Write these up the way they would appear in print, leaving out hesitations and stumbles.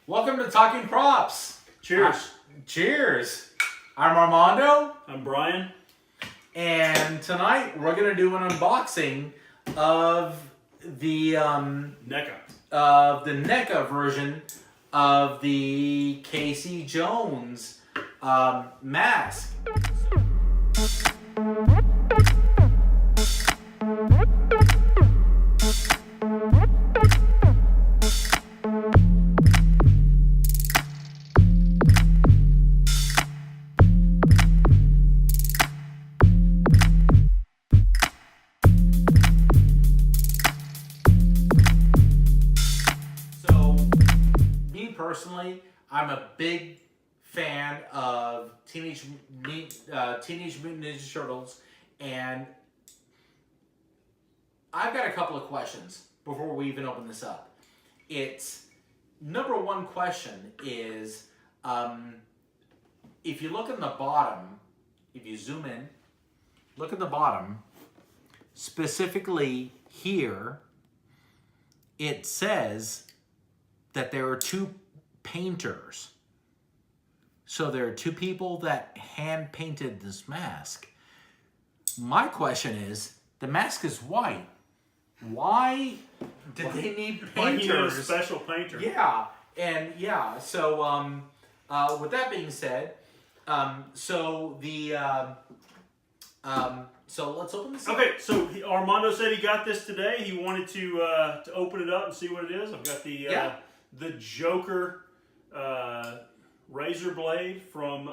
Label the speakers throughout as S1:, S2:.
S1: Welcome to Talking Props.
S2: Cheers.
S1: Cheers. I'm Armando.
S2: I'm Brian.
S1: And tonight we're going to do an unboxing of the NECA version of the Casey Jones mask. Personally, I'm a big fan of Teenage Mutant Ninja Turtles, and I've got a couple of questions before we even open this up. It's number one question is, if you look in the bottom, if you zoom in, look at the bottom, specifically here, it says that there are two painters. So there are two people that hand painted this mask. My question is, the mask is white. Why did they need painters?
S2: Why you need a special painter?
S1: Yeah, and yeah. So with that being said, so let's open this up.
S2: Okay, so Armando said he got this today. He wanted to open it up and see what it is. I've got the Joker razor blade from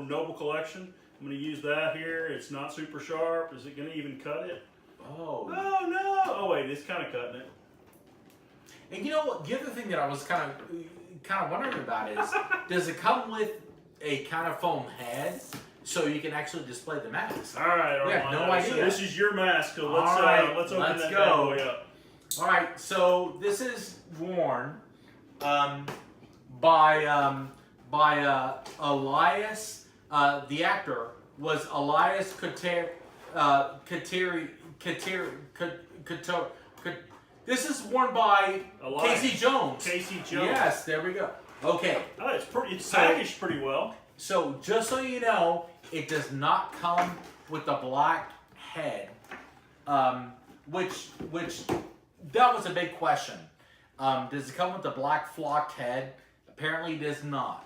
S2: Noble Collection. I'm going to use that here. It's not super sharp. Is it going to even cut it?
S1: Oh
S2: no! Oh wait, it's kind of cutting it.
S1: And you know what? The other thing that I was kind of wondering about is, does it come with a kind of foam head so you can actually display the mask?
S2: All right,
S1: we have no idea.
S2: So this is your mask. So let's open
S1: let's
S2: that
S1: go.
S2: bad boy up.
S1: All right, so this is worn by Elias. The actor was Elias This is worn by
S2: Elias.
S1: Casey Jones.
S2: Casey Jones.
S1: Yes, there we go. Okay.
S2: Oh, it's packaged pretty well.
S1: So just so you know, it does not come with the black head, which that was a big question. Does it come with the black flocked head? Apparently it does not.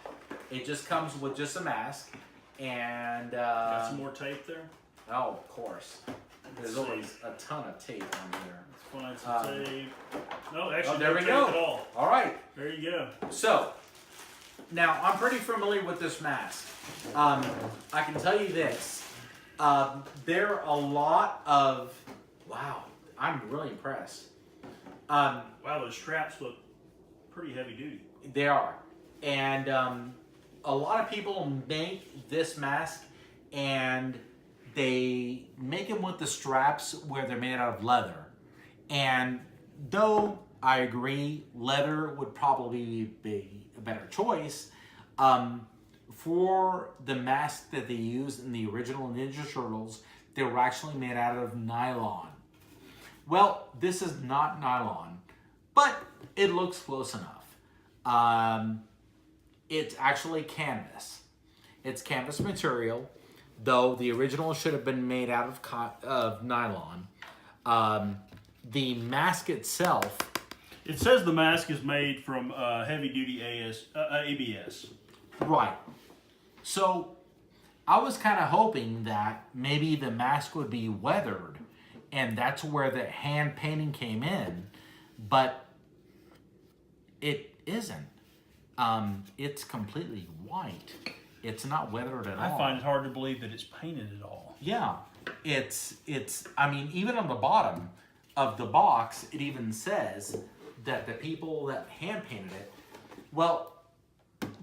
S1: It just comes with just a mask. And
S2: got some more tape there?
S1: Oh, of course. There's always a ton of tape on here.
S2: Let's find some tape. No, actually,
S1: there
S2: no
S1: we
S2: tape
S1: go.
S2: at all.
S1: All right.
S2: There you go.
S1: So, now I'm pretty familiar with this mask. I can tell you this. There are a lot of... Wow, I'm really impressed.
S2: Wow, those straps look pretty heavy duty.
S1: They are. And a lot of people make this mask and they make them with the straps where they're made out of leather. And though I agree leather would probably be a better choice, for the mask that they used in the original Ninja Turtles, they were actually made out of nylon. Well, this is not nylon, but it looks close enough. It's actually canvas. It's canvas material, though the original should have been made out of nylon. The mask itself...
S2: It says the mask is made from heavy-duty ABS.
S1: Right. So, I was kind of hoping that maybe the mask would be weathered, and that's where the hand painting came in, but it isn't. It's completely white. It's not weathered at all.
S2: I find it hard to believe that it's painted at all.
S1: Yeah. I mean, even on the bottom of the box, it even says that the people that hand painted it, well,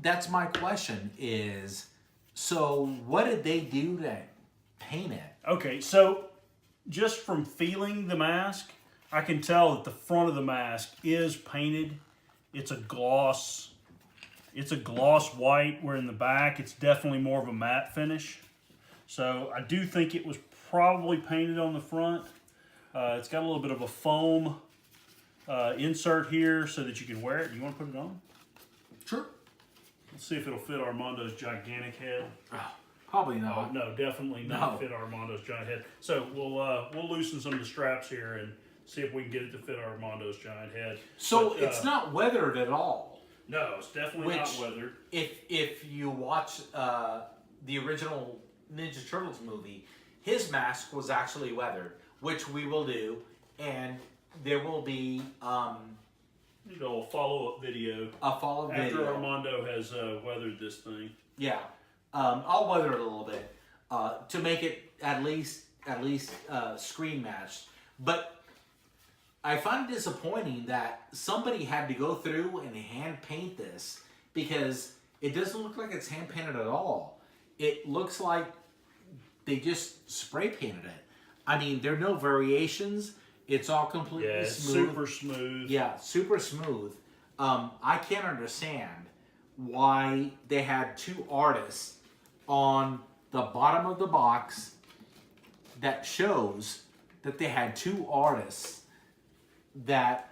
S1: that's my question is, so what did they do to paint it?
S2: Okay, so just from feeling the mask, I can tell that the front of the mask is painted. It's a gloss white, where in the back it's definitely more of a matte finish. So I do think it was probably painted on the front. It's got a little bit of a foam insert here so that you can wear it. Do you want to put it on?
S1: Sure.
S2: Let's see if it'll fit Armando's gigantic head.
S1: Probably
S2: Oh,
S1: not.
S2: no, definitely not
S1: No.
S2: fit Armando's giant head. So we'll loosen some of the straps here and see if we can get it to fit Armando's giant head.
S1: So
S2: But,
S1: it's not weathered at all.
S2: No, it's definitely not weathered.
S1: If you watch the original Ninja Turtles movie, his mask was actually weathered, which we will do, and there will be
S2: A follow-up video
S1: a follow-up
S2: after
S1: video.
S2: Armando has weathered this thing.
S1: Yeah, I'll weather it a little bit to make it at least screen matched. But I find it disappointing that somebody had to go through and hand paint this, because it doesn't look like it's hand painted at all. It looks like they just spray painted it. I mean, there are no variations. It's all completely
S2: Yeah, it's
S1: smooth.
S2: super smooth.
S1: Yeah, super smooth. I can't understand why they had two artists on the bottom of the box that shows that they had two artists that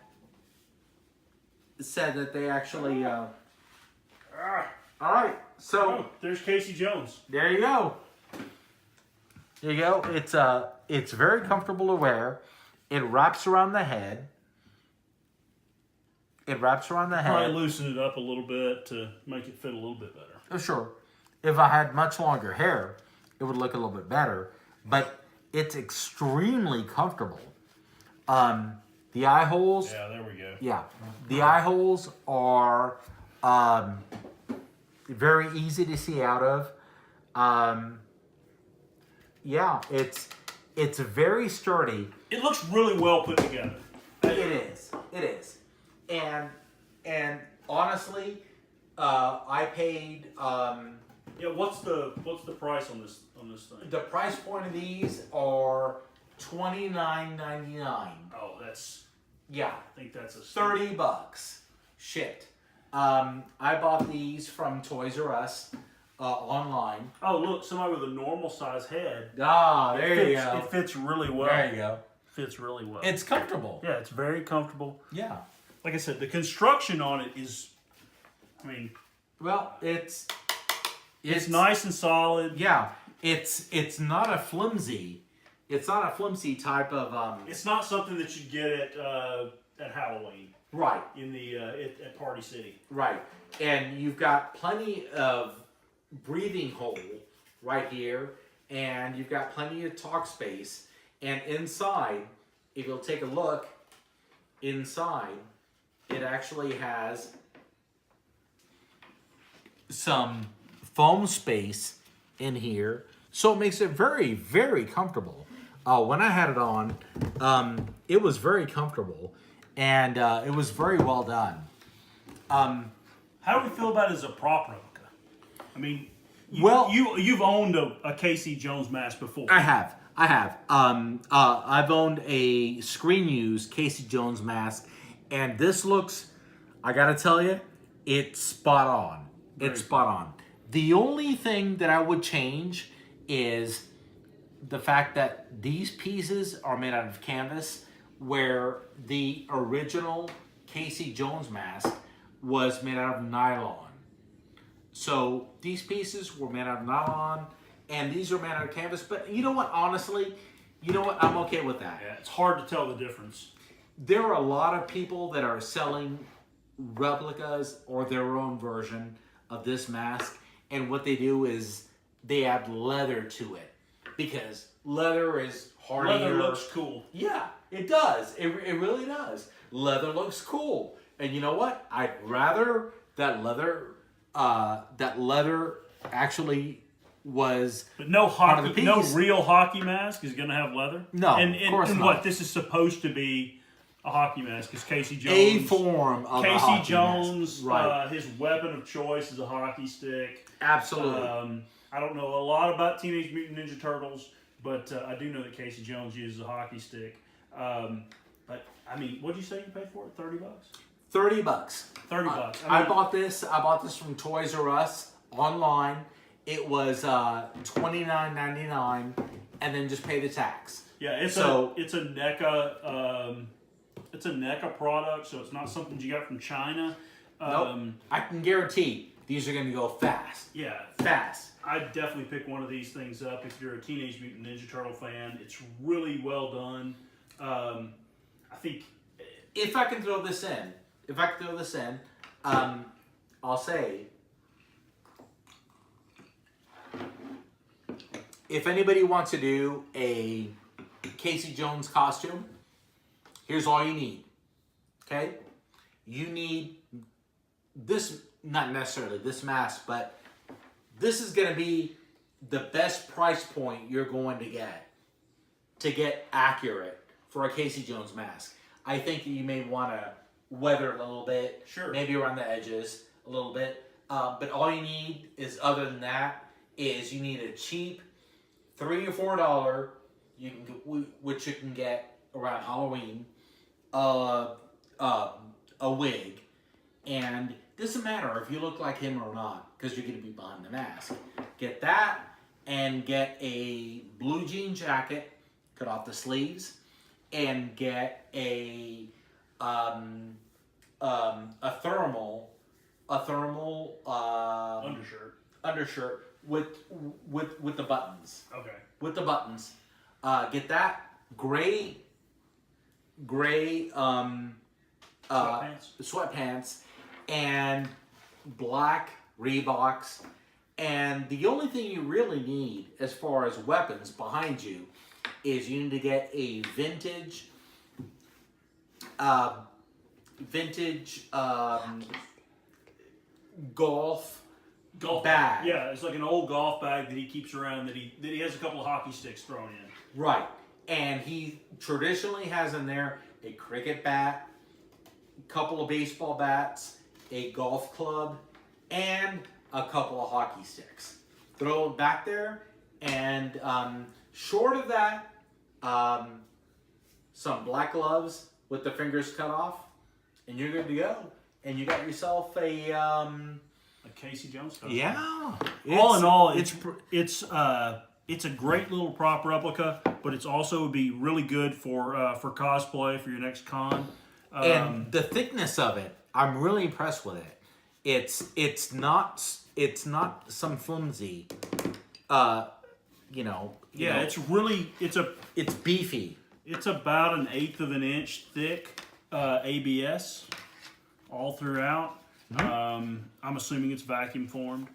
S1: said that they actually... All right, so...
S2: Oh, there's Casey Jones.
S1: There you go. There you go. It's very comfortable to wear. It wraps around the head.
S2: Probably loosen it up a little bit to make it fit a little bit better.
S1: Oh, sure. If I had much longer hair, it would look a little bit better. But it's extremely comfortable. The eye holes.
S2: Yeah, there we go.
S1: Yeah, the eye holes are very easy to see out of. Yeah, it's very sturdy.
S2: It looks really well put together.
S1: It is, and honestly, I paid.
S2: Yeah, what's the price on this thing?
S1: The price point of these are $29.99.
S2: Oh, that's.
S1: Yeah,
S2: I think that's a
S1: $30 shipped. I bought these from Toys R Us online.
S2: Oh, look, somebody with a normal size head.
S1: Ah, there you go.
S2: It fits really well.
S1: There you go.
S2: Fits really well.
S1: It's comfortable.
S2: Yeah, it's very comfortable.
S1: Yeah.
S2: Like I said, the construction on it is, I mean,
S1: Well, it's
S2: nice and solid.
S1: Yeah, it's not a flimsy. It's not a flimsy type of
S2: It's not something that you get at Halloween
S1: right,
S2: in the at Party City.
S1: right, and you've got plenty of breathing hole right here, and you've got plenty of talk space, and inside, if you'll take a look, inside, it actually has some foam space in here, so it makes it very, very comfortable. When I had it on, it was very comfortable, and it was very well done.
S2: How do we feel about it as a prop replica? I mean, you've owned a Casey Jones mask before.
S1: I have. I've owned a screen used Casey Jones mask, and this looks, I gotta tell you, it's spot on. It's spot on. The only thing that I would change is the fact that these pieces are made out of canvas, where the original Casey Jones mask was made out of nylon. So these pieces were made out of nylon, and these are made out of canvas. But you know what? Honestly, you know what? I'm okay with that.
S2: Yeah, it's hard to tell the difference.
S1: There are a lot of people that are selling replicas or their own version of this mask, and what they do is they add leather to it, because leather is hardier.
S2: Leather looks cool.
S1: Yeah, it does. It really does. Leather looks cool, and you know what? I'd rather that leather actually was.
S2: But no
S1: part of the
S2: hockey, no
S1: piece.
S2: real hockey mask is going to have leather.
S1: No,
S2: and
S1: of course
S2: and
S1: not.
S2: what this is supposed to be a hockey mask is Casey Jones.
S1: A form of a
S2: Casey
S1: hockey
S2: Jones,
S1: mask. Right?
S2: his weapon of choice is a hockey stick.
S1: Absolutely.
S2: I don't know a lot about Teenage Mutant Ninja Turtles, but I do know that Casey Jones uses a hockey stick. But I mean, what did you say you paid for it? $30?
S1: $30.
S2: $30.
S1: I bought this. I bought this from Toys R Us online. It was $29.99, and then just pay the tax.
S2: Yeah, it's a NECA. It's a NECA product, so it's not something you got from China.
S1: Nope. I can guarantee these are going to go fast.
S2: Yeah.
S1: Fast.
S2: I'd definitely pick one of these things up if you're a Teenage Mutant Ninja Turtle fan. It's really well done. I think...
S1: If I can throw this in, I'll say, if anybody wants to do a Casey Jones costume, here's all you need. Okay? You need this, not necessarily this mask, but this is going to be the best price point you're going to get accurate for a Casey Jones mask. I think that you may want to weather it a little bit,
S2: sure, maybe
S1: around the edges a little bit. But all you need is, other than that, is you need a cheap $3 or $4, which you can get around Halloween, a wig, and it doesn't matter if you look like him or not, because you're going to be behind the mask. Get that, and get a blue jean jacket, cut off the sleeves, and get a thermal undershirt with the buttons.
S2: Okay.
S1: With the buttons, get that gray sweatpants and black Reeboks. And the only thing you really need as far as weapons behind you is you need to get a vintage golf bag.
S2: Yeah, it's like an old golf bag that he keeps around that he has a couple of hockey sticks thrown in.
S1: Right. And he traditionally has in there a cricket bat, a couple of baseball bats, a golf club, and a couple of hockey sticks. Throw it back there, and short of that, some black gloves with the fingers cut off, and you're good to go. And you got yourself a
S2: Casey Jones costume.
S1: Yeah.
S2: All in all, it's a great little prop replica, but it's also would be really good for cosplay for your next con.
S1: And the thickness of it, I'm really impressed with it. It's not some flimsy, it's beefy.
S2: It's about 1/8 of an inch thick, ABS, all throughout. Mm-hmm. I'm assuming it's vacuum formed,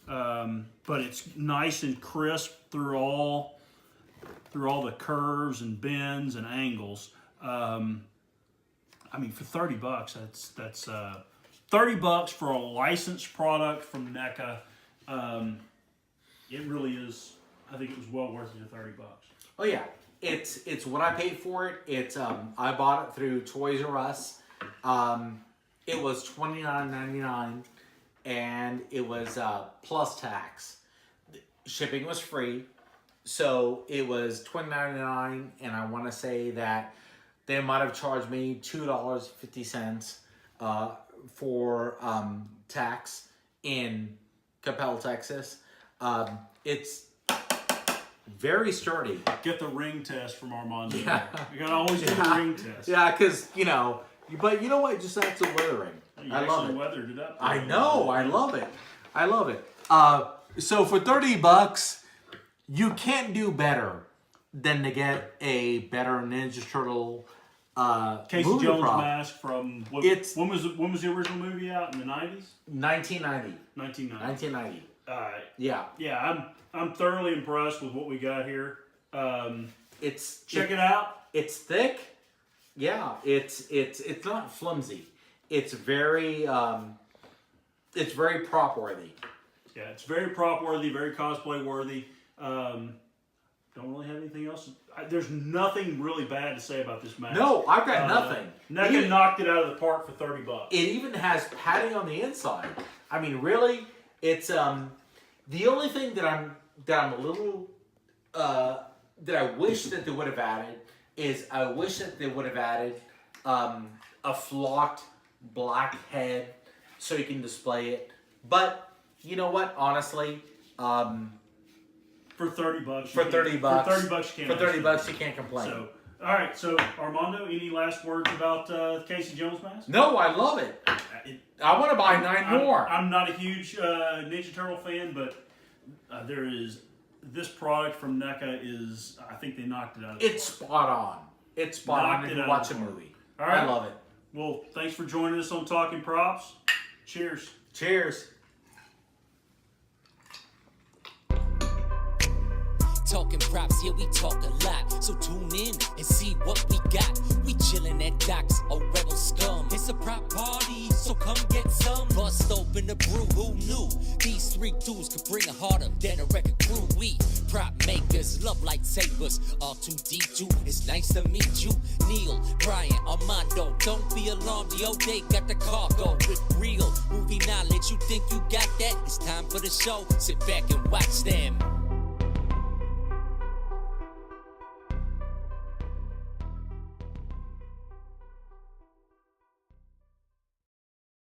S2: but it's nice and crisp through all the curves and bends and angles. I mean, for $30, that's $30 for a licensed product from NECA. It really is. I think it was well worth your $30.
S1: Oh yeah, it's what I paid for it. It's I bought it through Toys R Us. It was $29.99, and it was plus tax. Shipping was free, so it was $29.99, and I want to say that they might have charged me $2.50 for tax in Capel, Texas. It's very sturdy.
S2: Get the ring test from Armando.
S1: Yeah.
S2: You gotta always do the ring test.
S1: Yeah, because but you know what? Just that's a weathering. I love it.
S2: Weathered it up.
S1: I know. I love it. I love it. So for $30, you can't do better than to get a better Ninja Turtle
S2: Casey
S1: movie
S2: Jones
S1: prop.
S2: mask from when was the original movie out, in the 90s?
S1: 1990.
S2: 1990.
S1: Yeah.
S2: I'm thoroughly impressed with what we got here. Check it out.
S1: It's thick. Yeah, it's not flimsy. It's very prop worthy.
S2: Yeah, it's very prop worthy, very cosplay worthy. Don't really have anything else. There's nothing really bad to say about this mask.
S1: No, I've got nothing.
S2: NECA knocked it out of the park for $30.
S1: It even has padding on the inside. I mean, really, it's the only thing that I'm a little that I wish that they would have added is I wish that they would have added a flocked black head so you can display it. But you know what? Honestly,
S2: for $30,
S1: for $30, you can't complain.
S2: So, all right. So, Armando, any last words about Casey Jones mask?
S1: No, I love it. I want to buy 9 more.
S2: I'm not a huge Ninja Turtle fan, but there is this product from NECA is, I think they knocked it out of the
S1: It's spot on. It's spot on if you watch a movie.
S2: All right.
S1: I love it.
S2: Well, thanks for joining us on Talking Props. Cheers.
S1: Cheers.
S3: Talking props, yeah, we talk a lot. So tune in and see what we got. We chillin' at docks, a rebel scum. It's a prop party, so come get some. Bust open the brew, who knew? These 3 dudes could bring a harder than a record crew. We prop makers, love lightsabers. R2D2, it's nice to meet you. Neil, Brian, Armando, don't be alarmed. Yo, they got the cargo with real movie knowledge. You think you got that? It's time for the show. Sit back and watch them.